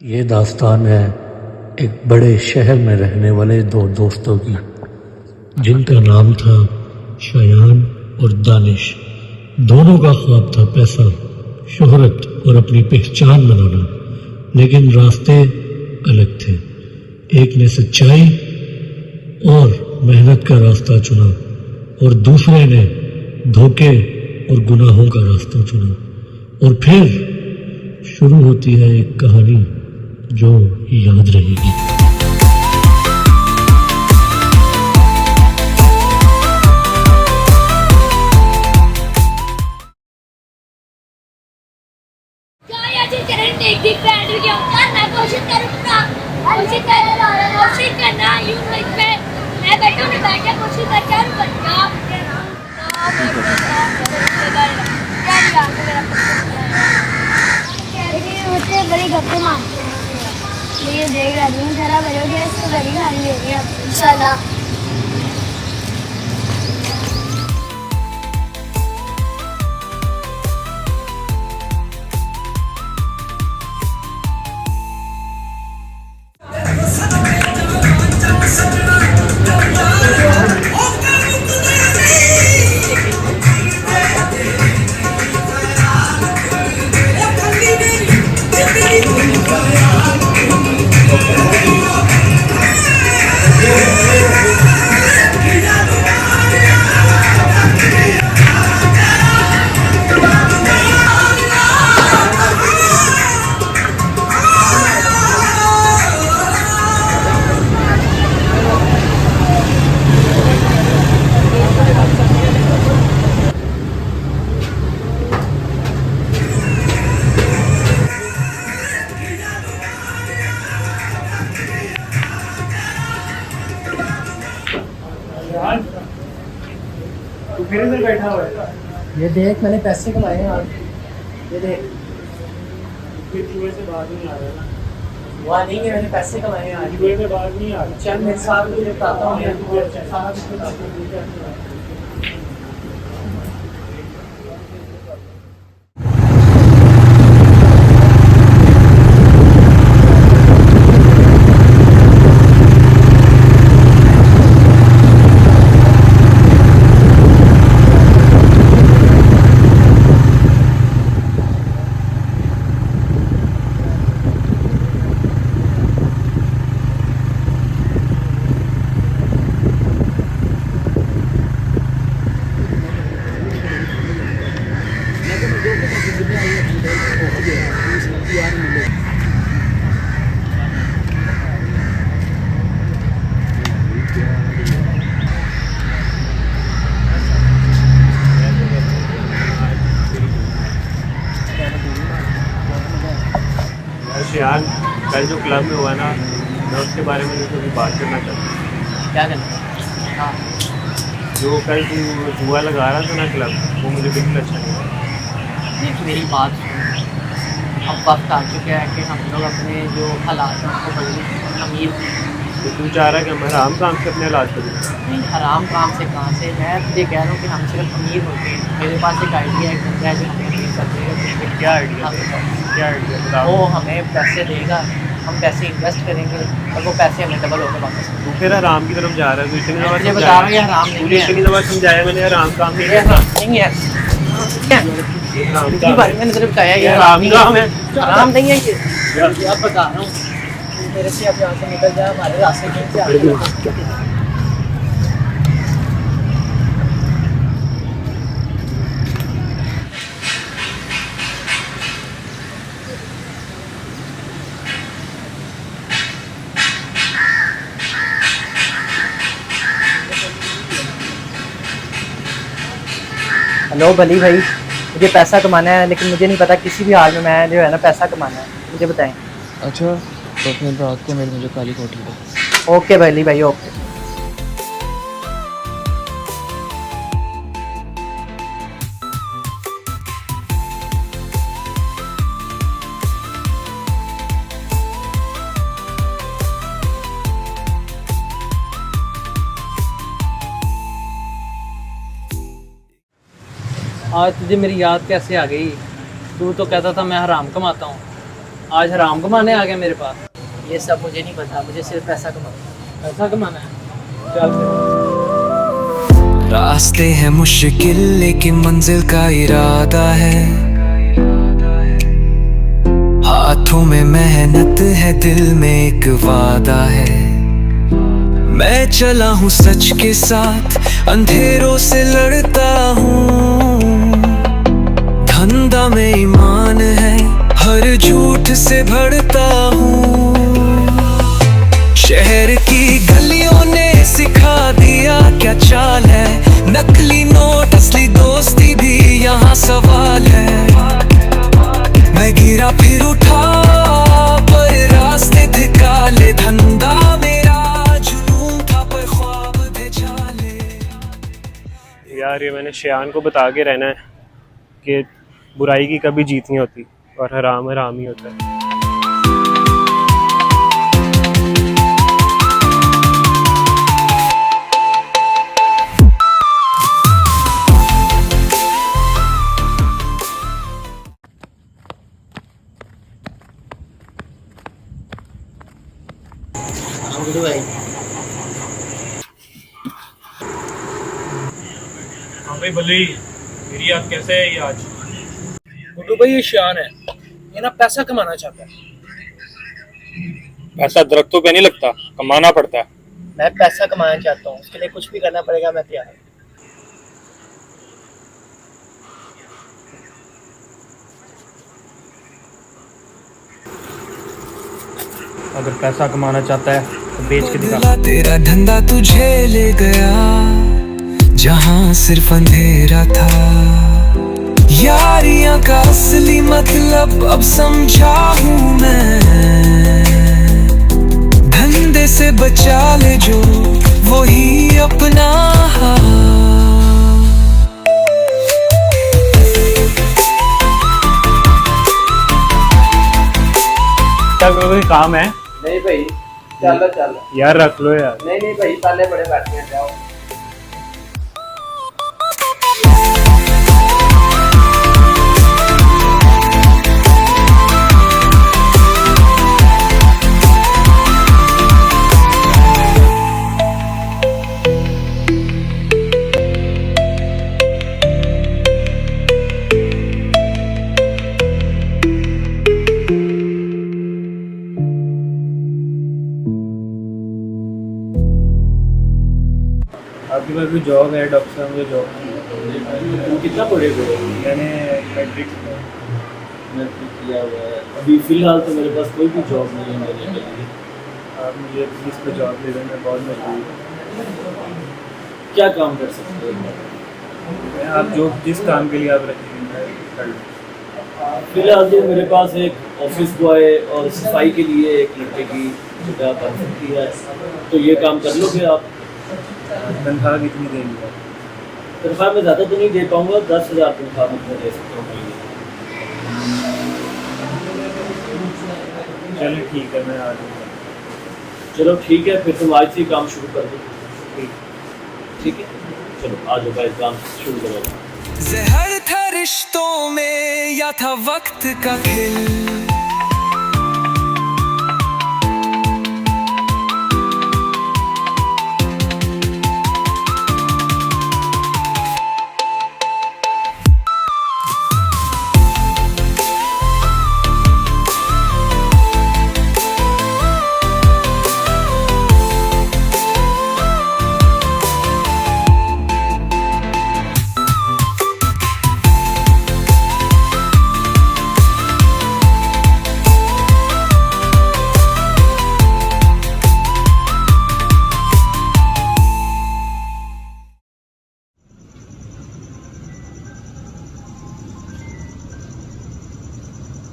ये दास्तान है एक बड़े शहर में रहने वाले दो दोस्तों की, जिनका नाम था शयान और दानिश। दोनों का ख्वाब था पैसा, शोहरत और अपनी पहचान बनाना, लेकिन रास्ते अलग थे। एक ने सच्चाई और मेहनत का रास्ता चुना और दूसरे ने धोखे और गुनाहों का रास्ता चुना। और फिर शुरू होती है एक कहानी जो याद रहेगी। बड़ी गप्पे मारते हैं। ये देख रही हूँ जरा बजोगे इसको बड़ी खानी देगी अब इंशाल्लाह। तू फिर इधर बैठा हुआ है। ये देख मैंने पैसे कमाए हैं यार। ये देख फिर कुएं से बाहर नहीं आ रहा ना। वहाँ नहीं है, मैंने पैसे कमाए हैं आज। कुएं से बाहर नहीं आ रहा। चल मेरे साथ मुझे बताता हूँ मैं सारा कुछ बताता हूँ। यार कल जो क्लब में हुआ ना, मैं उसके बारे में थोड़ी बात करना चाहता हूँ। क्या करना? हाँ जो कल तू जुआ लगा रहा था ना क्लब, वो मुझे बिल्कुल अच्छा नहीं लगा। देख मेरी बात सुन, अब वक्त आ चुका है कि हम लोग अपने जो हालात हैं उसको बदलें, अमीर। तो तू चाह रहा है कि हम हराम काम से अपने इलाज करें? नहीं, हराम काम से कहाँ से, मैं तुझे कह रहा हूँ कि हम सिर्फ अमीर होते हैं। मेरे पास एक आइडिया है, एक बंदा है जो हमें अमीर कर देगा। क्या आइडिया? क्या आइडिया बता। वो हमें पैसे देगा, हम पैसे इन्वेस्ट करेंगे और वो पैसे हमें डबल होकर वापस देंगे। तू फिर हराम की तरफ जा रहा है। तू इतनी दफ़ा मुझे बता रहा हूँ ये हराम नहीं तूने है। इतनी दफ़ा समझाया मैंने, हराम काम नहीं ये है। हराम नहीं है। इतनी बार मैंने तेरे को बताया ये हराम काम है। हराम नहीं है ये अब बता रहा हूँ। तू मेरे से अब यहाँ से निकल जा, हमारे रास्ते कहीं से आगे। हेलो बली भाई, मुझे पैसा कमाना है, लेकिन मुझे नहीं पता किसी भी हाल में मैं जो है ना पैसा कमाना है, मुझे बताएं। अच्छा तो फिर रात को मुझे काली कोठी दो। ओके बली भाई, ओके। आज तुझे मेरी याद कैसे आ गई? तू तो कहता था मैं हराम कमाता हूँ। आज हराम कमाने आ गया मेरे पास। ये सब मुझे नहीं पता, मुझे सिर्फ पैसा कमाना है। पैसा कमाना है, चल फिर। रास्ते हैं मुश्किल लेकिन मंजिल का इरादा है, हाथों में मेहनत है, दिल में एक वादा है। मैं चला हूँ सच के साथ, अंधेरों से लड़ता हूँ, धंधा में ईमान है, हर झूठ से भरता हूँ। शहर की गलियों ने सिखा दिया क्या चाल है, नकली नोट असली दोस्ती भी यहाँ सवाल है। मैं गिरा फिर उठा पर रास्ते थे काले, धंधा मेरा जुनून था पर ख्वाब थे जाले। यार ये मैंने शयान को बता के रहना है कि बुराई की कभी जीत नहीं होती और हराम हराम ही होता है। गुड्डू भाई, हाँ भाई बल्ली, मेरी याद कैसे है ये आज? गुड्डू भाई ये शान है, ये ना पैसा कमाना चाहता है। पैसा दरख्तों पे नहीं लगता, कमाना पड़ता है। मैं पैसा कमाना चाहता हूँ, उसके लिए कुछ भी करना पड़ेगा, मैं तैयार हूँ। अगर पैसा कमाना चाहता है तो बेच के दिखा। बदला तेरा धंधा तुझे ले गया जहां सिर्फ अंधेरा था, यारियां का असली मतलब अब समझा हूँ मैं। धंधे से बचा ले जो वही अपना। क्या कोई काम है? नहीं भाई, चल चल। यार रख लो यार। नहीं नहीं भाई, पहले बड़े बैठे हैं, जाओ। आपके पास भी जॉब है? डॉक्टर साहब मुझे जॉब कितना पढ़े हुए? मैंने मैट्रिक किया हुआ है। अभी फ़िलहाल तो मेरे पास कोई भी जॉब नहीं है मेरे लिए। आप मुझे प्लीज़ पे जॉब दे दें, मैं बहुत मजबूर हूँ। क्या काम कर सकते हो? मैं आप जो जिस काम के लिए आप रखेंगे मैं कर लूँ। फिलहाल तो मेरे पास एक ऑफिस बॉय और सफाई के लिए एक लड़के की जगह बन सकती है, तो ये काम कर लोगे आप? तनख्वाह कितनी देंगे? तनख्वाह में ज़्यादा तो नहीं दे पाऊँगा, 10,000 तनख्वाह में दे सकता हूँ। चलो ठीक है, मैं आ जाऊँगा। चलो ठीक है, फिर तुम आज से ही काम शुरू कर दो। ठीक है, चलो आ जाओ भाई, काम शुरू करो। जहर था रिश्तों में या था वक्त का खेल,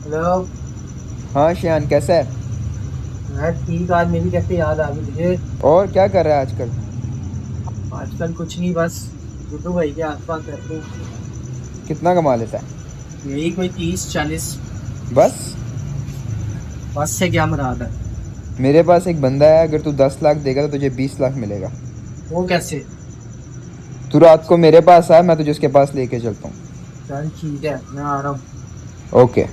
हेलो। हाँ शियान, कैसा है? मैं ठीक, आज मेरी कैसे याद आ गई तुझे? और क्या कर रहा है आजकल? आजकल कुछ नहीं, बस गुड्डू भाई के आसपास रहते हैं। कितना कमा लेता है? यही कोई 30-40। बस? बस से क्या मुराद है? मेरे पास एक बंदा है, अगर तू 10 लाख देगा तो तुझे 20 लाख मिलेगा। वो कैसे? तू रात को मेरे पास आ, मैं तुझे उसके पास लेके चलता हूँ। चल ठीक है, मैं आ रहा हूँ। ओके।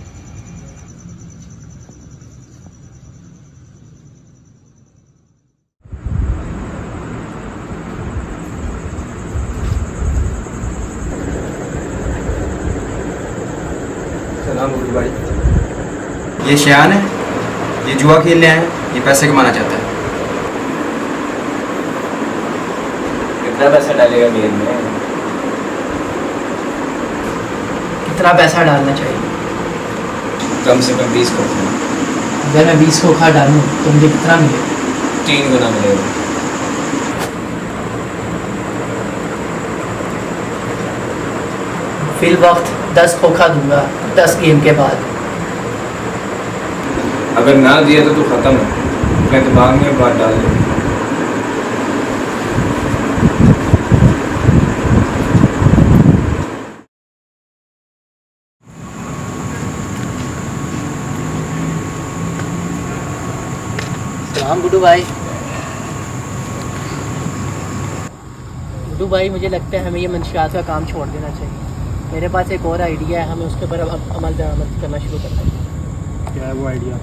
सलाम गुरु भाई। ये शयान है, ये जुआ खेलने आया है, ये पैसे कमाना चाहता है। कितना पैसा डालेगा गेम में? कितना पैसा डालना चाहिए? कम से कम 20 खोखा। अगर मैं 20 खोखा डालूँ तो मुझे कितना मिलेगा? 3 गुना मिलेगा। फिल वक्त 10 खोखा दूंगा 10 गेम के बाद। अगर ना दिया तो तू खत्म है, अपने दिमाग में बात डाल दे। सलाम गुड्डू भाई। गुड्डू भाई, मुझे लगता है हमें ये मंशियात का काम छोड़ देना चाहिए। मेरे पास एक और आइडिया है, हमें उसके ऊपर अब अमल दरामद करना शुरू करना चाहिए। क्या है वो आइडिया?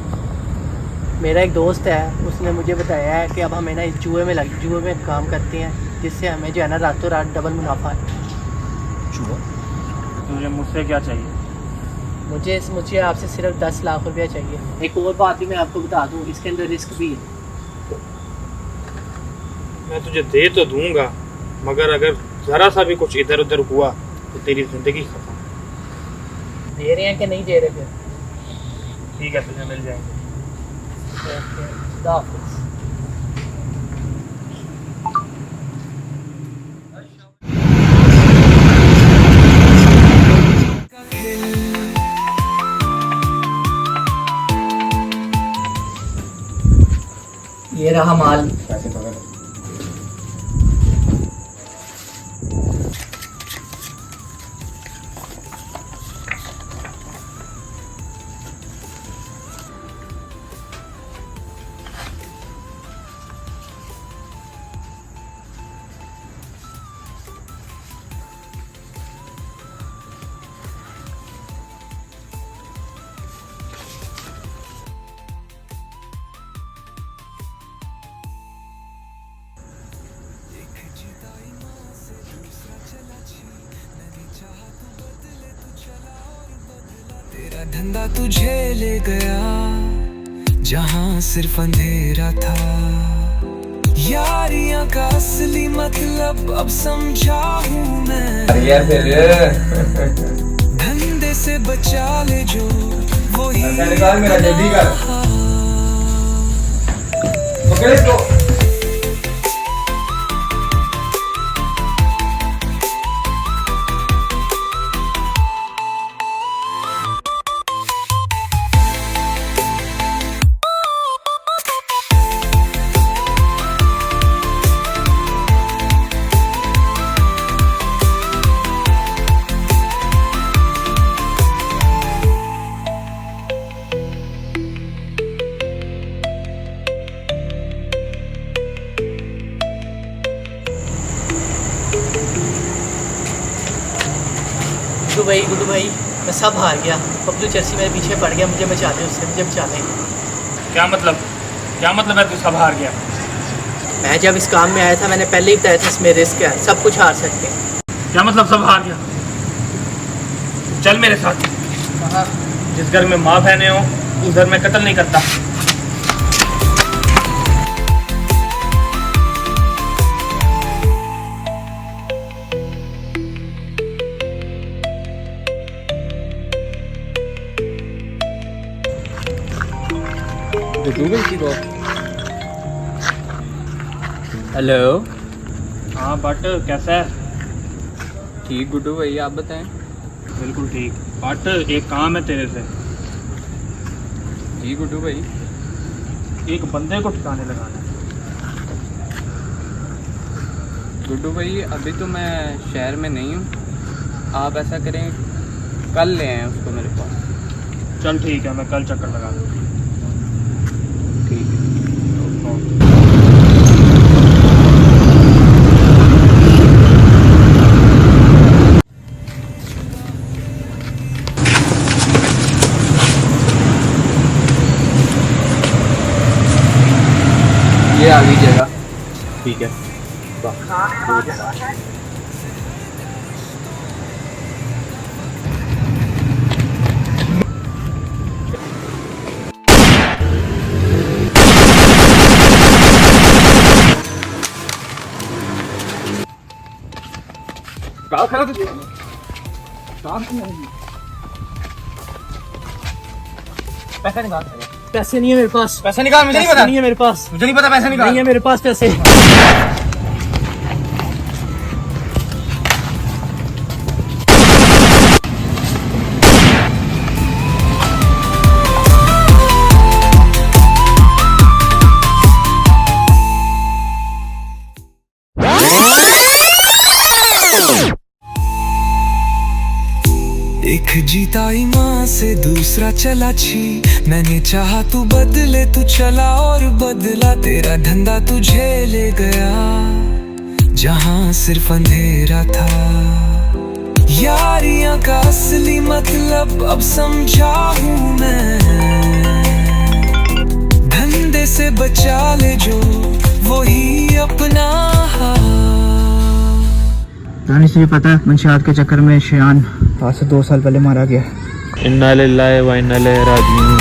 मेरा एक दोस्त है, उसने मुझे बताया है कि अब हम है ना इस जुए में काम करते हैं, जिससे हमें जो है ना रातों रात डबल मुनाफा है। जुआ? तुझे मुझसे क्या चाहिए? मुझे आपसे सिर्फ 10 लाख रुपया चाहिए। एक और बात भी मैं आपको बता दूं, इसके अंदर रिस्क भी है। मैं तुझे दे तो दूंगा, मगर अगर ज़रा सा भी कुछ इधर उधर हुआ तो तेरी ज़िंदगी खत्म। दे रहे हैं कि नहीं दे रहे? फिर ठीक है, तुझे मिल जाएंगे। खुदा हाफिज़। ये रहा माल। पैसे पकड़। तेरा धंधा तुझे ले गया जहां सिर्फ अंधेरा था। यारियां का असली मतलब अब समझा हूँ मैं। यार फिर धंधे से बचा ले जो वही निकाल मेरा जल्दी कर। पकड़ इसको। गुड्डू भाई, मैं सब हार गया। पब्लू चर्सी मेरे पीछे पड़ गया, मुझे बचा दे उससे, मुझे बचा दे। क्या मतलब है तू सब हार गया? मैं जब इस काम में आया था मैंने पहले ही बताया था इसमें रिस्क है, सब कुछ हार सकते हैं। क्या मतलब सब हार गया? चल मेरे साथ। जिस घर में माँ बहने हो उस घर में कत्ल नहीं करता। हेलो। हाँ बट कैसा है? ठीक गुड्डू भाई, आप बताएं। बिल्कुल ठीक। बट एक काम है तेरे से। जी गुड्डू भाई। एक बंदे को ठिकाने लगाना है। गुड्डू भाई अभी तो मैं शहर में नहीं हूँ, आप ऐसा करें कल ले आएँ उसको मेरे पास। चल ठीक है, मैं कल चक्कर लगा दूँगा। ठीक है। ये आ गई जगह। ठीक है। पैसे निकाल। पैसे नहीं है मेरे पास। पैसे निकाल, मुझे नहीं पैसे पता, नहीं है मेरे पास। मुझे नहीं पता, पैसे निकाल। नहीं है मेरे पास पैसे। एक जीता ईमान से दूसरा चला छी, मैंने चाहा तू बदले, तू चला और बदला, तेरा धंधा तुझे ले गया जहां सिर्फ अंधेरा था। यारियां का असली मतलब अब समझा हूं मैं, धंधे से बचा ले जो वही अपना। दानिश, तुझे पता है मंशियात के चक्कर में शयान आज से 2 साल पहले मारा गया। इन्ना लिल्लाहि व इन्ना इलैहि राजिऊन।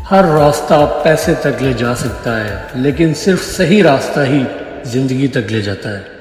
हर रास्ता पैसे तक ले जा सकता है, लेकिन सिर्फ सही रास्ता ही जिंदगी तक ले जाता है।